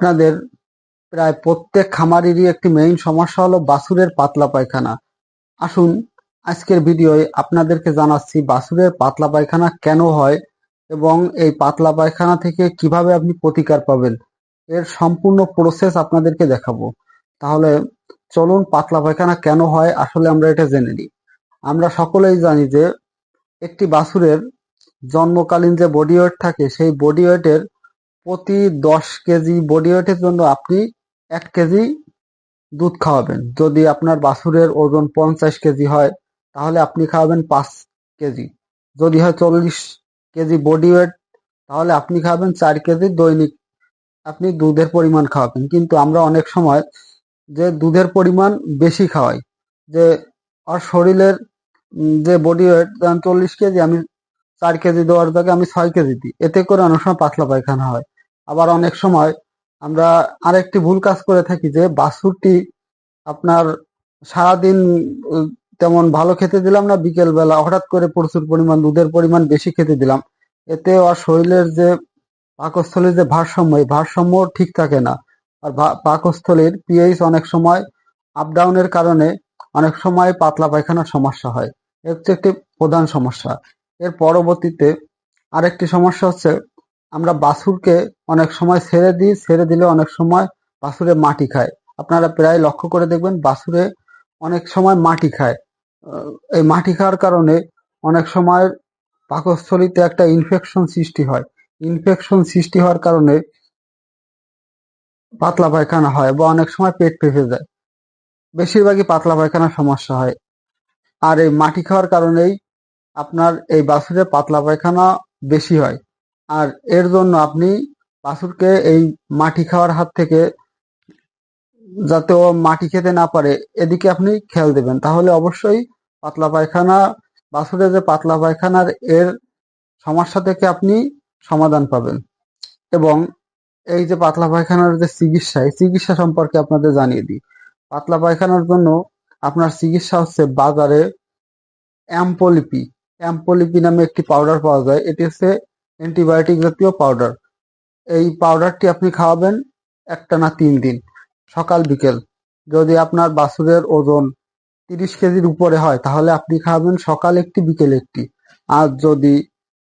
আপনাদের প্রায় প্রত্যেক খামারেরই একটি মেইন সমস্যা হলো বাছুরের পাতলা পায়খানা। আসুন আজকের ভিডিওয়ে আপনাদেরকে জানাচ্ছি বাছুরের পাতলা পায়খানা কেন হয় এবং এই পাতলা পায়খানা থেকে কিভাবে আপনি প্রতিকার পাবেন, এর সম্পূর্ণ প্রসেস আপনাদেরকে দেখাবো। তাহলে চলুন পাতলা পায়খানা কেন হয় আসলে আমরা এটা জেনে নিই। আমরা সকলেই জানি যে একটি বাছুরের জন্মকালীন যে বডি ওয়েট থাকে সেই বডি ওয়েটের প্রতি 10 কেজি বডি ওয়েটের জন্য আপনি 1 কেজি দুধ খাওয়াবেন। যদি আপনার বাছুরের ওজন 50 কেজি হয় তাহলে আপনি খাওয়াবেন 5 কেজি। যদি হয় 40 কেজি বডি ওয়েট তাহলে আপনি খাওয়াবেন 4 কেজি দৈনিক আপনি দুধের পরিমাণ খাওয়াবেন। কিন্তু আমরা অনেক সময় যে দুধের পরিমাণ বেশি খাওয়াই, যে ওর শরীরের যে বডি ওয়েট 40 কেজি, আমি 4 কেজি দেওয়ার জায়গায় আমি 6 কেজি দিই। এতে করে অনেক সময় পাতলা পায়খানা হয়। আবার অনেক সময় আমরা আরেকটি ভুল কাজ করে থাকি যে বাছুরটি আপনার সারাদিন তেমন ভালো খেতে দিলাম না, বিকেল বেলা হঠাৎ করে প্রচুর পরিমাণ দুধের পরিমাণ বেশি খেতে দিলাম। এতে ওর শরীরের যে পাকস্থলীর যে ভারসাম্য, এই ভারসাম্য ঠিক থাকে না। আর পাকস্থলীর পিএইচ অনেক সময় আপ ডাউনের কারণে অনেক সময় পাতলা পায়খানার সমস্যা হয়। এর হচ্ছে একটি প্রধান সমস্যা। এর পরবর্তীতে আরেকটি সমস্যা হচ্ছে আমরা বাছুরকে অনেক সময় ছেড়ে দিই, ছেড়ে দিলে অনেক সময় বাছুরে মাটি খায়। আপনারা প্রায় লক্ষ্য করে দেখবেন বাছুরে অনেক সময় মাটি খায়। এই মাটি খাওয়ার কারণে অনেক সময় পাকস্থলীতে একটা ইনফেকশন সৃষ্টি হয়। ইনফেকশন সৃষ্টি হওয়ার কারণে পাতলা পায়খানা হয় বা অনেক সময় পেট ফেঁপে যায়। বেশিরভাগই পাতলা পায়খানার সমস্যা হয়। আর এই মাটি খাওয়ার কারণেই আপনার এই বাছুরের পাতলা পায়খানা বেশি হয়। আর এর জন্য আপনি বাছুরকে এই মাটি খাওয়ার হাত থেকে যাতে ও মাটি খেতে না পারে এদিকে আপনি খেয়াল দেবেন। তাহলে অবশ্যই পাতলা পায়খানা, বাছুরের যে পাতলা পায়খানার এর সমস্যা থেকে আপনি সমাধান পাবেন। এবং এই যে পাতলা পায়খানার যে চিকিৎসা, এই চিকিৎসা সম্পর্কে আপনাদের জানিয়ে দিই। পাতলা পায়খানার জন্য আপনার চিকিৎসা হচ্ছে বাজারে অ্যাম্পোলিপি, অ্যাম্পোলিপি নামে একটি পাউডার পাওয়া যায়। এটি হচ্ছে অ্যান্টিবায়োটিক জাতীয় পাউডার। এই পাউডারটি আপনি খাওয়াবেন একটানা 3 দিন, সকাল বিকেল। যদি আপনার বাছুরের ওজন 30 কেজির উপরে হয় তাহলে আপনি খাওয়াবেন সকাল একটি বিকেল একটি। আর যদি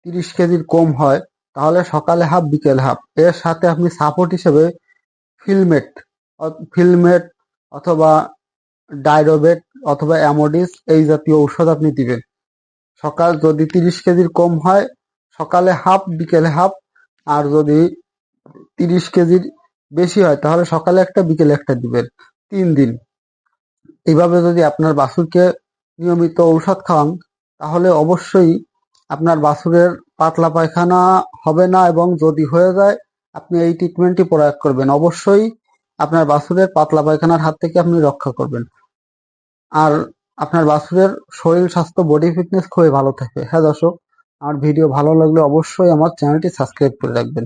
30 কেজির কম হয় তাহলে সকালে হাফ বিকেল হাফ। এর সাথে আপনি সাপোর্ট হিসেবে ফিলমেট ফিলমেট অথবা ডাইরোবেট অথবা অ্যামোডিস এই জাতীয় ঔষধ আপনি দিবেন। সকাল যদি 30 কেজির কম হয় সকালে হাফ বিকেলে হাফ। আর যদি 30 কেজির বেশি হয় তাহলে সকালে একটা বিকেলে একটা দিবেন 3 দিন। এইভাবে যদি আপনার বাছুরকে নিয়মিত ঔষধ খাওয়ান তাহলে অবশ্যই আপনার বাছুরের পাতলা পায়খানা হবে না, এবং যদি হয়ে যায় আপনি এই ট্রিটমেন্টটি প্রয়োগ করবেন। অবশ্যই আপনার বাছুরের পাতলা পায়খানার হাত থেকে আপনি রক্ষা করবেন। আর আপনার বাছুরের শরীর স্বাস্থ্য বডি ফিটনেস খুবই ভালো থাকবে। হ্যাঁ দর্শক, আমার ভিডিও ভালো লাগলে অবশ্যই আমার চ্যানেলটি সাবস্ক্রাইব করে রাখবেন।